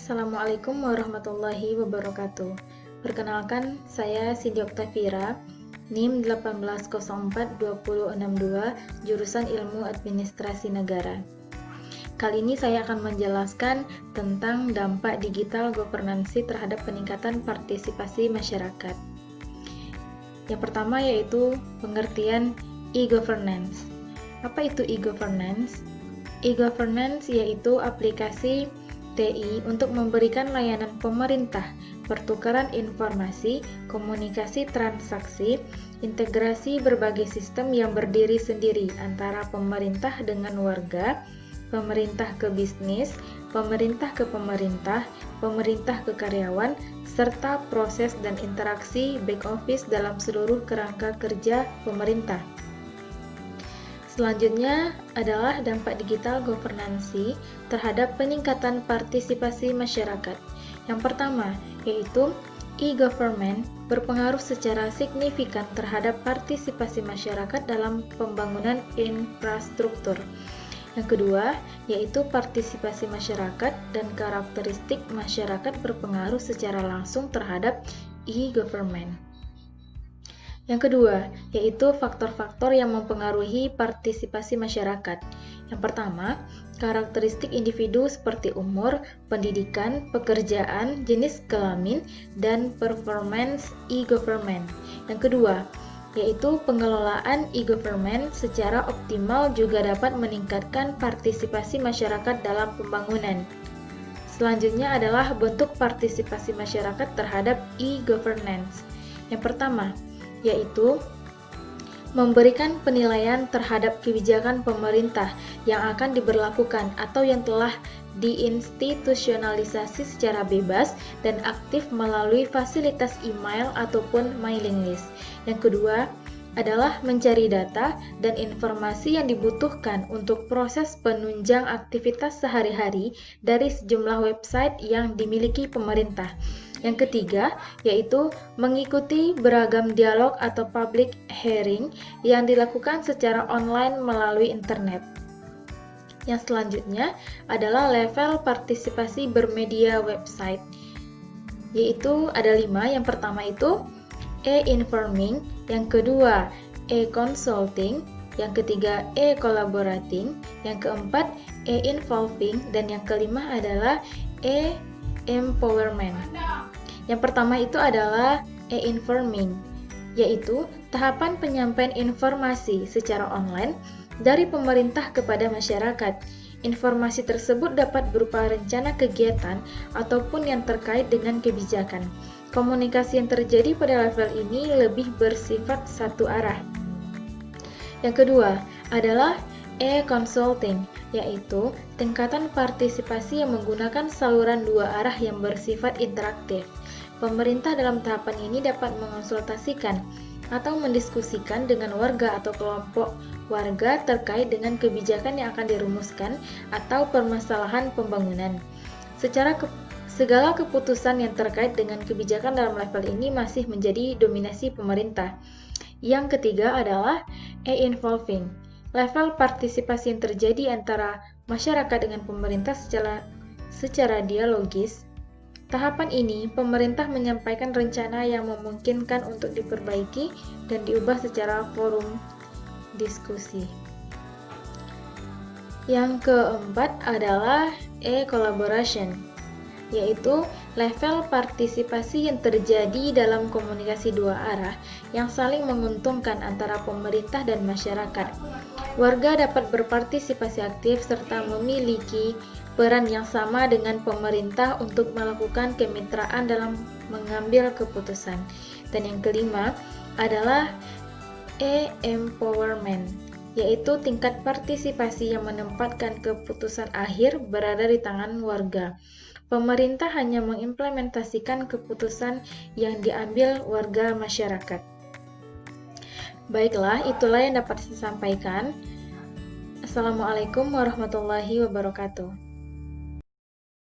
Assalamualaikum warahmatullahi wabarakatuh. Perkenalkan, saya Cindy Oktavira, NIM 18042062, jurusan Ilmu Administrasi Negara. Kali ini saya akan menjelaskan tentang dampak digital governance terhadap peningkatan partisipasi masyarakat. Yang pertama yaitu pengertian e-governance. Apa itu e-governance? E-governance yaitu aplikasi TI untuk memberikan layanan pemerintah, pertukaran informasi, komunikasi transaksi, integrasi berbagai sistem yang berdiri sendiri antara pemerintah dengan warga, pemerintah ke bisnis, pemerintah ke pemerintah, pemerintah ke karyawan, serta proses dan interaksi back office dalam seluruh kerangka kerja pemerintah. Selanjutnya adalah dampak digital governance terhadap peningkatan partisipasi masyarakat. Yang pertama, yaitu e-government berpengaruh secara signifikan terhadap partisipasi masyarakat dalam pembangunan infrastruktur. Yang kedua, yaitu partisipasi masyarakat dan karakteristik masyarakat berpengaruh secara langsung terhadap e-government. Yang kedua, yaitu faktor-faktor yang mempengaruhi partisipasi masyarakat. Yang pertama, karakteristik individu seperti umur, pendidikan, pekerjaan, jenis kelamin, dan performance e-government. Yang kedua, yaitu pengelolaan e-government secara optimal juga dapat meningkatkan partisipasi masyarakat dalam pembangunan. Selanjutnya adalah bentuk partisipasi masyarakat terhadap e-governance. Yang pertama, yaitu memberikan penilaian terhadap kebijakan pemerintah yang akan diberlakukan atau yang telah diinstitusionalisasi secara bebas dan aktif melalui fasilitas email ataupun mailing list. Yang kedua adalah mencari data dan informasi yang dibutuhkan untuk proses penunjang aktivitas sehari-hari dari sejumlah website yang dimiliki pemerintah. Yang ketiga, yaitu mengikuti beragam dialog atau public hearing yang dilakukan secara online melalui internet. Yang selanjutnya adalah level partisipasi bermedia website, yaitu ada 5. Yang pertama itu e-informing, yang kedua e-consulting, yang ketiga e-collaborating, yang keempat e-involving, dan yang kelima adalah e-empowerment. Yang pertama itu adalah e-informing, yaitu tahapan penyampaian informasi secara online dari pemerintah kepada masyarakat. Informasi tersebut dapat berupa rencana kegiatan ataupun yang terkait dengan kebijakan. Komunikasi yang terjadi pada level ini lebih bersifat satu arah. Yang kedua adalah e-consulting, yaitu tingkatan partisipasi yang menggunakan saluran dua arah yang bersifat interaktif. Pemerintah dalam tahapan ini dapat mengonsultasikan atau mendiskusikan dengan warga atau kelompok warga terkait dengan kebijakan yang akan dirumuskan atau permasalahan pembangunan. Segala keputusan yang terkait dengan kebijakan dalam level ini masih menjadi dominasi pemerintah. Yang ketiga adalah e-involving, level partisipasi yang terjadi antara masyarakat dengan pemerintah secara dialogis. Tahapan ini, pemerintah menyampaikan rencana yang memungkinkan untuk diperbaiki dan diubah secara forum diskusi. Yang keempat adalah e-collaboration, yaitu level partisipasi yang terjadi dalam komunikasi dua arah yang saling menguntungkan antara pemerintah dan masyarakat. Warga dapat berpartisipasi aktif serta memiliki peran yang sama dengan pemerintah untuk melakukan kemitraan dalam mengambil keputusan. Dan yang kelima adalah e-empowerment, yaitu tingkat partisipasi yang menempatkan keputusan akhir berada di tangan warga. Pemerintah hanya mengimplementasikan keputusan yang diambil warga masyarakat. Baiklah, itulah yang dapat saya sampaikan. Assalamualaikum warahmatullahi wabarakatuh.